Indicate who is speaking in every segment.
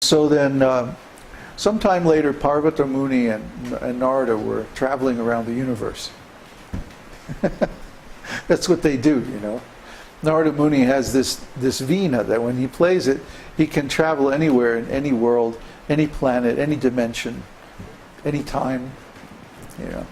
Speaker 1: So then, sometime later, Parvata Muni and Narada were traveling around the universe. That's what they do, you know. Narada Muni has this Veena that when he plays it, he can travel anywhere in any world, any planet, any dimension, any time, you know.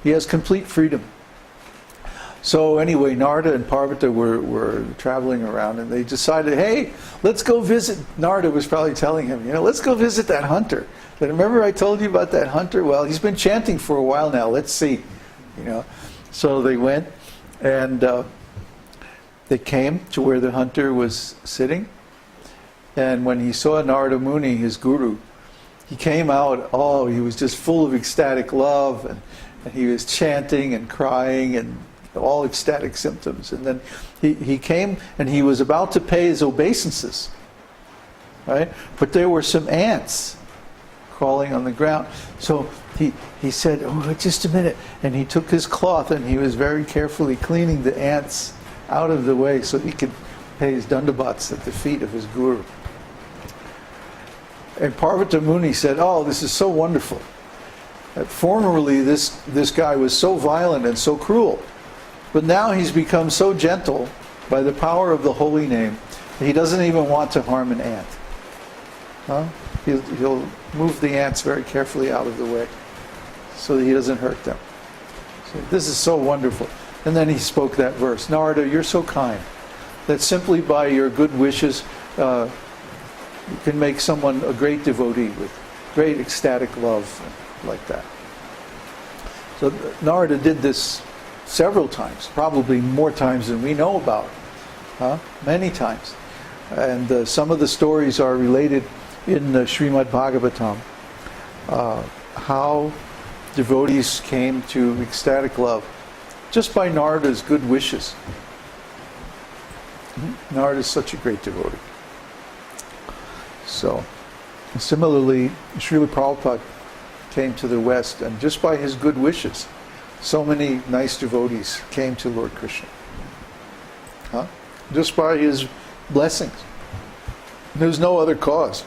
Speaker 1: He has complete freedom. So anyway, Narada and Parvata were traveling around, and they decided, hey, let's go visit. Narada was probably telling him, you know, let's go visit that hunter. But remember I told you about that hunter? Well, he's been chanting for a while now. Let's see, you know. So they went, and they came to where the hunter was sitting. And when he saw Narada Muni, his guru, he came out, oh, he was just full of ecstatic love, and he was chanting and crying and all ecstatic symptoms. And then he came and he was about to pay his obeisances, right? But there were some ants crawling on the ground. So he said, oh, just a minute. And he took his cloth and he was very carefully cleaning the ants out of the way so he could pay his dandavats at the feet of his guru. And Parvata Muni said, oh, this is so wonderful. Formerly this guy was so violent and so cruel. But now he's become so gentle by the power of the holy name that he doesn't even want to harm an ant. Huh? He'll move the ants very carefully out of the way so that he doesn't hurt them. So this is so wonderful. And then he spoke that verse, Narada, you're so kind that simply by your good wishes you can make someone a great devotee with great ecstatic love like that. So Narada did this several times, probably more times than we know about, many times. And some of the stories are related in the Śrīmad-Bhāgavatam, how devotees came to ecstatic love just by Narada's good wishes. Narada is such a great devotee. So, similarly, Srila Prabhupada came to the West, and just by his good wishes, so many nice devotees came to Lord Krishna. Just by his blessings. There's no other cause.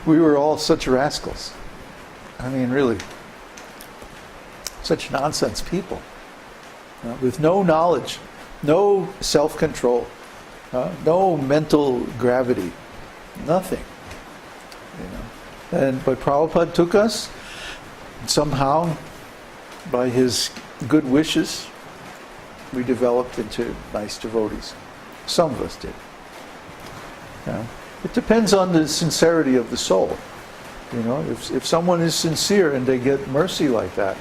Speaker 1: We were all such rascals. I mean, really. Such nonsense people. With no knowledge, no self-control, no mental gravity, nothing. You know. But Prabhupada took us, somehow, by his good wishes, we developed into nice devotees. Some of us did. It depends on the sincerity of the soul. You know, if someone is sincere and they get mercy like that,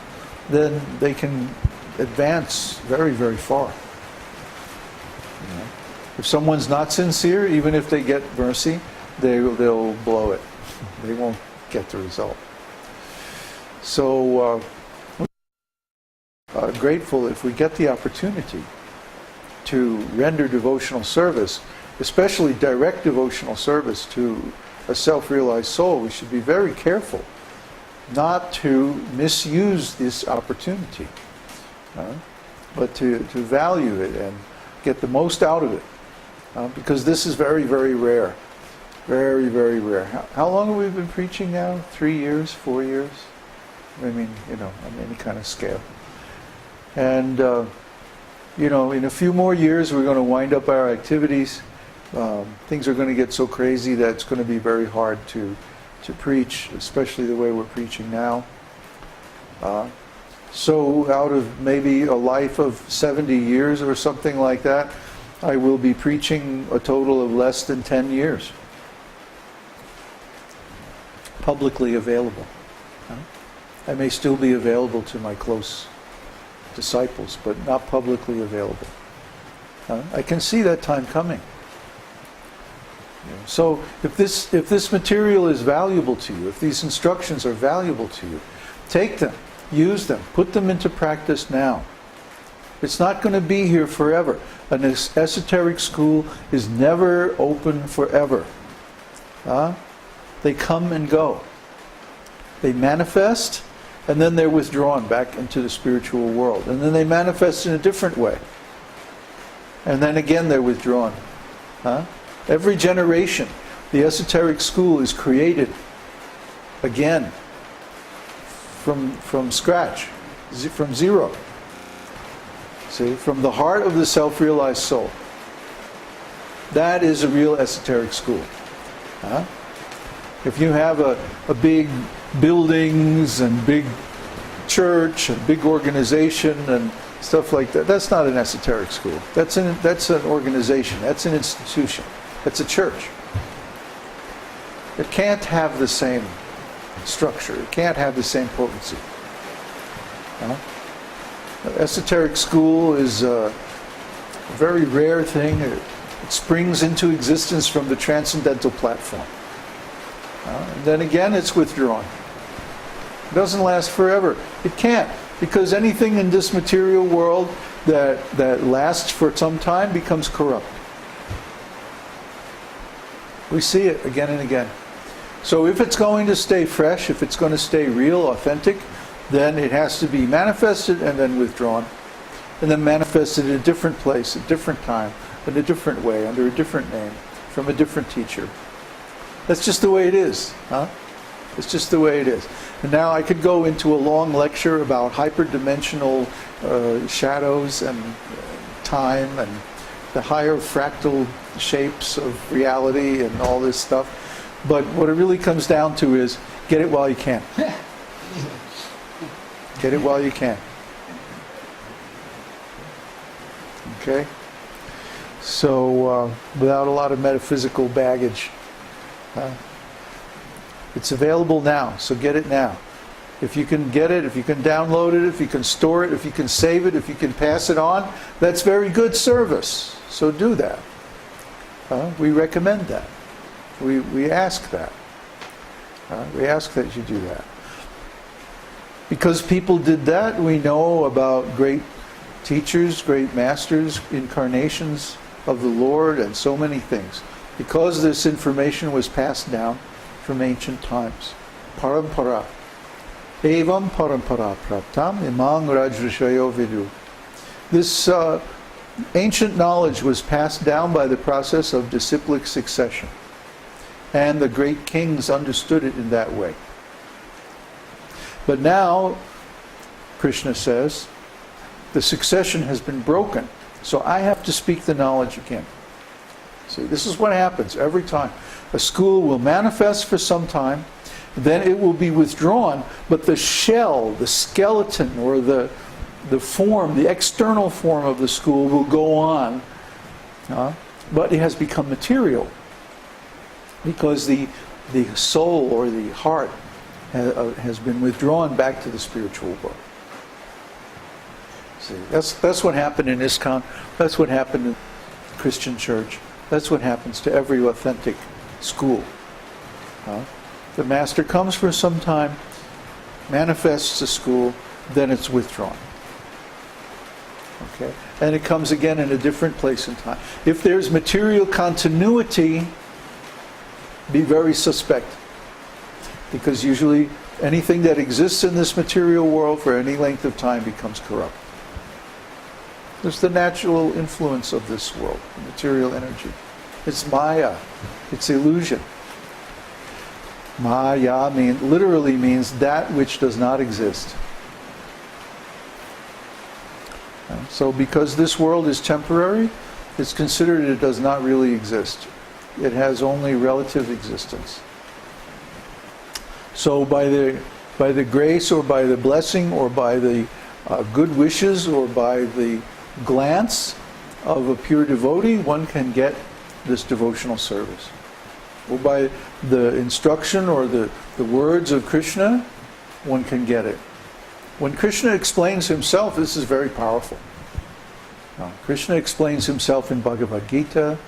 Speaker 1: then they can advance very, very far. You know? If someone's not sincere, even if they get mercy, they'll blow it. They won't get the result. So, grateful if we get the opportunity to render devotional service, especially direct devotional service to a self-realized soul. We should be very careful not to misuse this opportunity, but to value it and get the most out of it, because this is very, very rare. Very, very rare. How long have we been preaching now? 3 years? 4 years? I mean, you know, on any kind of scale. And, you know, in a few more years we're going to wind up our activities. Things are going to get so crazy that it's going to be very hard to preach, especially the way we're preaching now. So out of maybe a life of 70 years or something like that, I will be preaching a total of less than 10 years. Publicly available. I may still be available to my close disciples, but not publicly available. I can see that time coming. So if this material is valuable to you, if these instructions are valuable to you, take them, use them, put them into practice now. It's not going to be here forever. An esoteric school is never open forever. They come and go. They manifest, and then they're withdrawn back into the spiritual world. And then they manifest in a different way. And then again they're withdrawn. Every generation The esoteric school is created again from scratch, from zero. See, from the heart of the self-realized soul. That is a real esoteric school. Huh? If you have a big buildings and big church and big organization and stuff like that, that's not an esoteric school. That's an organization. That's an institution. That's a church. It can't have the same structure. It can't have the same potency. Huh? Esoteric school is a very rare thing. It springs into existence from the transcendental platform. And then again, it's withdrawn. It doesn't last forever. It can't, because anything in this material world that lasts for some time becomes corrupt. We see it again and again. So if it's going to stay fresh, if it's going to stay real, authentic, then it has to be manifested and then withdrawn. And then manifested in a different place, a different time, in a different way, under a different name, from a different teacher. That's just the way it is. Huh? It's just the way it is. And now I could go into a long lecture about hyperdimensional shadows and time and the higher fractal shapes of reality and all this stuff. But what it really comes down to is get it while you can. Get it while you can. Okay? So, without a lot of metaphysical baggage. It's available now, so get it now. If you can get it, if you can download it, if you can store it, if you can save it, if you can pass it on, that's very good service. So do that. We recommend that. We ask that. We ask that you do that. Because people did that, we know about great teachers, great masters, incarnations of the Lord, and so many things. Because this information was passed down from ancient times. Parampara. Evam parampara praptam imang rajrishayo vidu. This ancient knowledge was passed down by the process of disciplic succession. And the great kings understood it in that way. But now, Krishna says, the succession has been broken. So I have to speak the knowledge again. See, this is what happens every time. A school will manifest for some time, then it will be withdrawn, but the shell, the skeleton, or the form, the external form of the school will go on, but it has become material. Because the soul or the heart has been withdrawn back to the spiritual world. See, that's what happened in ISKCON. That's what happened in the Christian church. That's what happens to every authentic school. The master comes for some time, manifests the school, then it's withdrawn. Okay, and it comes again in a different place and time. If there's material continuity, be very suspect, because usually anything that exists in this material world for any length of time becomes corrupt. There's the natural influence of this world, the material energy. It's Maya, it's illusion. Maya literally means that which does not exist. So because this world is temporary, it's considered it does not really exist. It has only relative existence. So by the grace or by the blessing or by the good wishes or by the glance of a pure devotee, one can get this devotional service. Or by the instruction or the words of Krishna, one can get it. When Krishna explains himself, this is very powerful. Krishna explains himself in Bhagavad-gītā.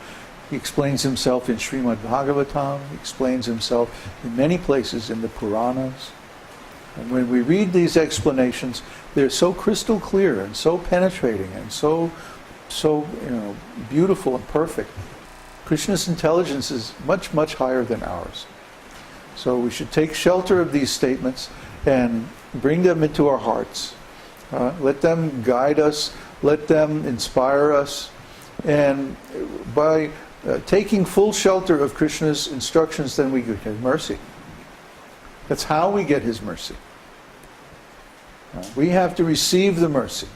Speaker 1: He explains himself in Śrīmad-Bhāgavatam. He explains himself in many places in the Puranas. And when we read these explanations, they're so crystal clear and so penetrating and so beautiful and perfect. Krishna's intelligence is much, much higher than ours. So we should take shelter of these statements and bring them into our hearts. Let them guide us. Let them inspire us. And by taking full shelter of Krishna's instructions, then we get His mercy. That's how we get His mercy. We have to receive the mercy.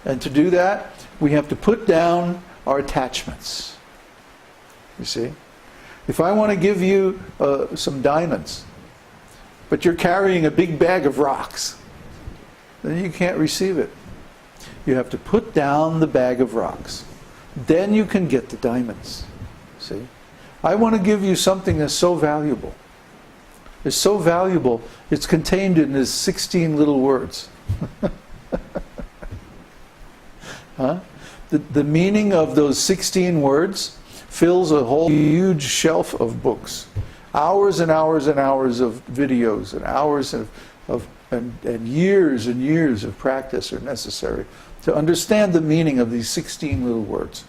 Speaker 1: And to do that, we have to put down our attachments. You see? If I want to give you some diamonds, but you're carrying a big bag of rocks, then you can't receive it. You have to put down the bag of rocks. Then you can get the diamonds. See? I want to give you something that's so valuable. It's so valuable, it's contained in these 16 little words. Huh? The meaning of those 16 words fills a whole huge shelf of books. Hours and hours and hours of videos, and hours and years of practice are necessary to understand the meaning of these 16 little words.